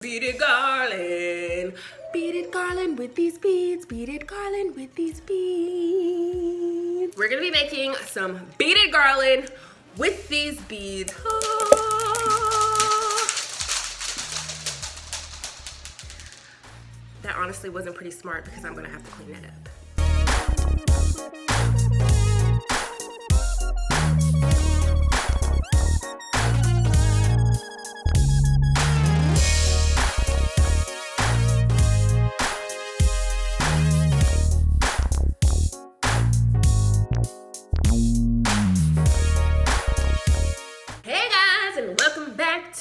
Beaded garland, beaded garland with these beads, beaded garland with these beads. We're gonna be making some beaded garland with these beads. That honestly wasn't pretty smart because I'm gonna have to clean that up.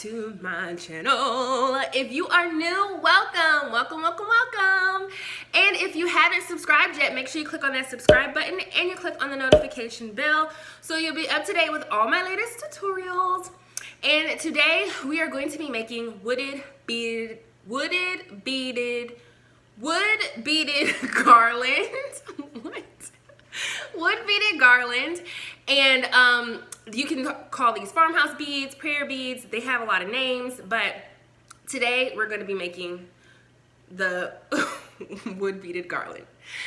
To my channel. If you are new, welcome, welcome, welcome, welcome. And if you haven't subscribed yet, make sure you click on that subscribe button and you click on the notification bell so you'll be up to date with all my latest tutorials. And today we are going to be making wood beaded garland. What? Wood beaded garland. And you can call these farmhouse beads, prayer beads. They have a lot of names, but today we're going to be making the wood beaded garland.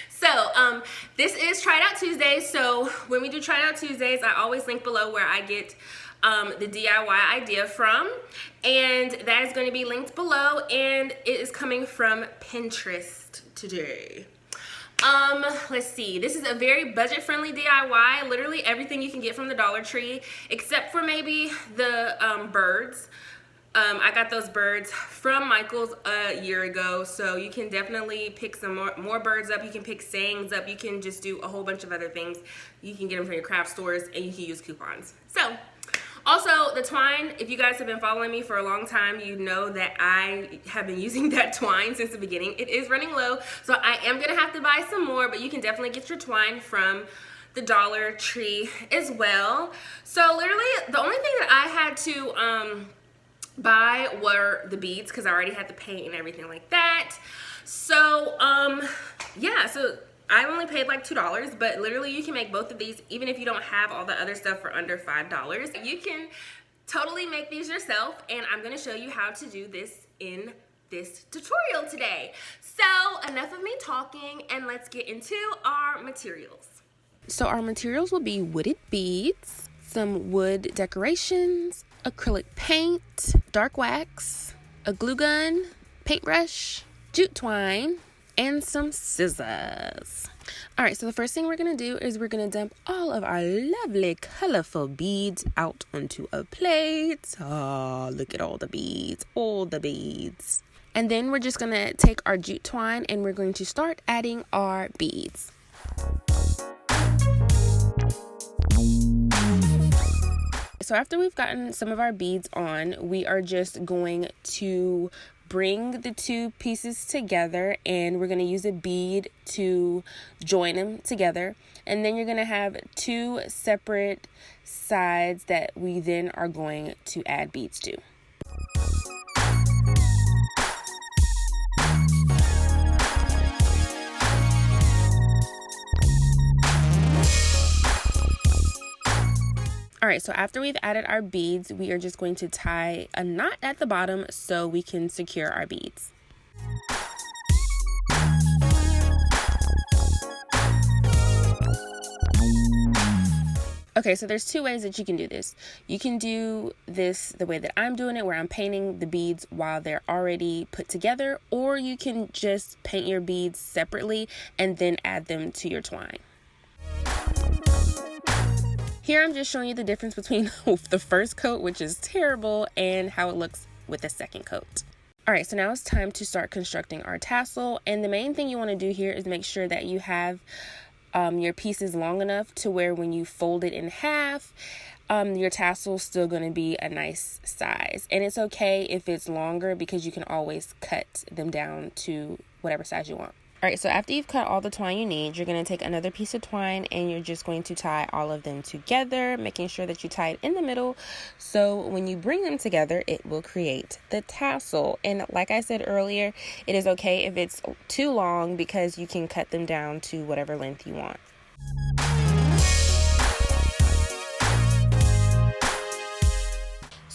So this is Try It Out Tuesday. So when we do Try It Out Tuesdays, I always link below where I get the DIY idea from, and that is going to be linked below, and it is coming from Pinterest today. Let's see. This is a very budget-friendly DIY. Literally everything you can get from the Dollar Tree, except for maybe the birds. I got those birds from Michael's a year ago, so you can definitely pick some more birds up. You can pick sayings up. You can just do a whole bunch of other things. You can get them from your craft stores, and you can use coupons. So, also, the twine, if you guys have been following me for a long time, you know that I have been using that twine since the beginning. It is running low, so I am going to have to buy some more, but you can definitely get your twine from the Dollar Tree as well. So literally, the only thing that I had to buy were the beads because I already had the paint and everything like that. So, yeah, so I only paid like $2, but literally you can make both of these even if you don't have all the other stuff for under $5. You can totally make these yourself, and I'm going to show you how to do this in this tutorial today. So enough of me talking, and let's get into our materials. So our materials will be wooded beads, some wood decorations, acrylic paint, dark wax, a glue gun, paintbrush, jute twine, and some scissors. All right, so the first thing we're going to do is we're going to dump all of our lovely colorful beads out onto a plate. Oh, look at all the beads, all the beads. And then we're just going to take our jute twine and we're going to start adding our beads. So after we've gotten some of our beads on, we are just going to bring the two pieces together, and we're going to use a bead to join them together. And then you're going to have two separate sides that we then are going to add beads to. All right, so after we've added our beads, we are just going to tie a knot at the bottom so we can secure our beads. Okay, so there's two ways that you can do this. You can do this the way that I'm doing it, where I'm painting the beads while they're already put together, or you can just paint your beads separately and then add them to your twine. Here I'm just showing you the difference between the first coat, which is terrible, and how it looks with the second coat. All right, so now it's time to start constructing our tassel. And the main thing you want to do here is make sure that you have your pieces long enough to where when you fold it in half, your tassel is still going to be a nice size. And it's okay if it's longer because you can always cut them down to whatever size you want. All right, so after you've cut all the twine you need, you're going to take another piece of twine and you're just going to tie all of them together, making sure that you tie it in the middle. So when you bring them together, it will create the tassel. And like I said earlier, it is okay if it's too long because you can cut them down to whatever length you want.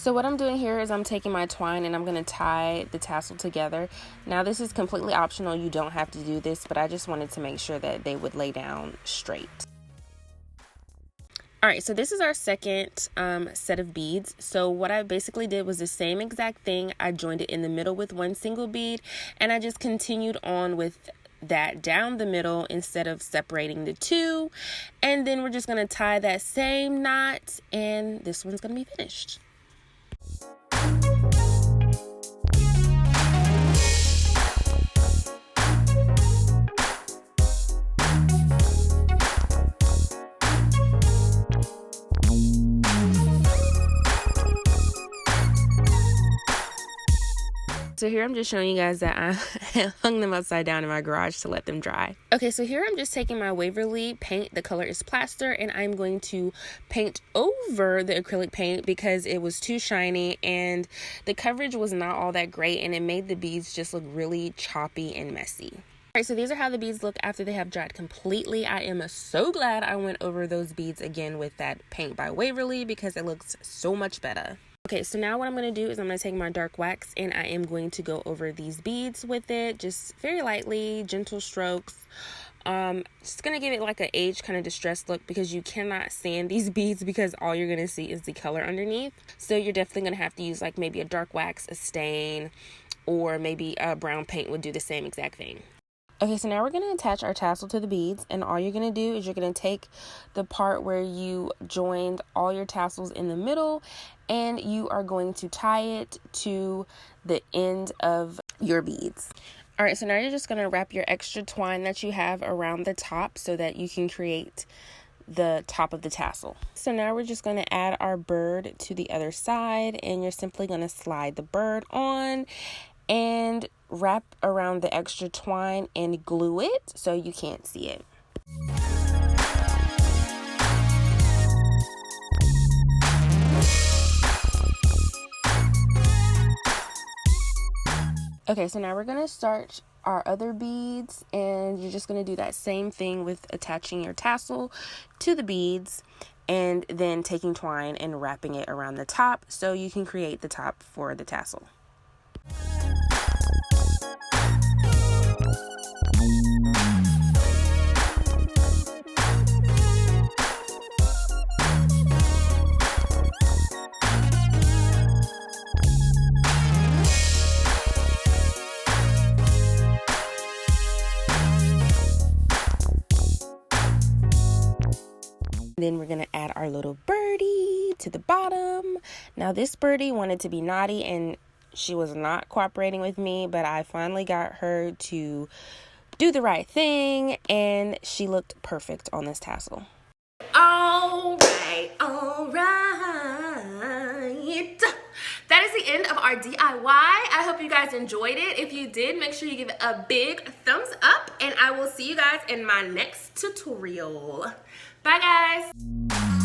So what I'm doing here is I'm taking my twine and I'm going to tie the tassel together. Now this is completely optional. You don't have to do this, but I just wanted to make sure that they would lay down straight. Alright, so this is our second set of beads. So what I basically did was the same exact thing. I joined it in the middle with one single bead, and I just continued on with that down the middle instead of separating the two. And then we're just going to tie that same knot, and this one's going to be finished. So here I'm just showing you guys that I hung them upside down in my garage to let them dry. Okay, so here I'm just taking my Waverly paint. The color is plaster, and I'm going to paint over the acrylic paint because it was too shiny and the coverage was not all that great, and it made the beads just look really choppy and messy. Alright, so these are how the beads look after they have dried completely. I am so glad I went over those beads again with that paint by Waverly because it looks so much better. Okay, so now what I'm going to do is I'm going to take my dark wax and I am going to go over these beads with it, just very lightly, gentle strokes. Just going to give it like an aged kind of distressed look because you cannot sand these beads because all you're going to see is the color underneath. So you're definitely going to have to use like maybe a dark wax, a stain, or maybe a brown paint would do the same exact thing. Okay, so now we're going to attach our tassel to the beads, and all you're going to do is you're going to take the part where you joined all your tassels in the middle, and you are going to tie it to the end of your beads. All right, so now you're just going to wrap your extra twine that you have around the top so that you can create the top of the tassel. So now we're just going to add our bird to the other side, and you're simply going to slide the bird on and wrap around the extra twine and glue it so you can't see it. Okay, so now we're going to start our other beads, and you're just going to do that same thing with attaching your tassel to the beads and then taking twine and wrapping it around the top so you can create the top for the tassel. Then we're going to add our little birdie to the bottom. Now this birdie wanted to be naughty and she was not cooperating with me, but I finally got her to do the right thing and she looked perfect on this tassel. All right. That is the end of our DIY. I hope you guys enjoyed it. If you did, make sure you give it a big thumbs up, and I will see you guys in my next tutorial. Bye, guys.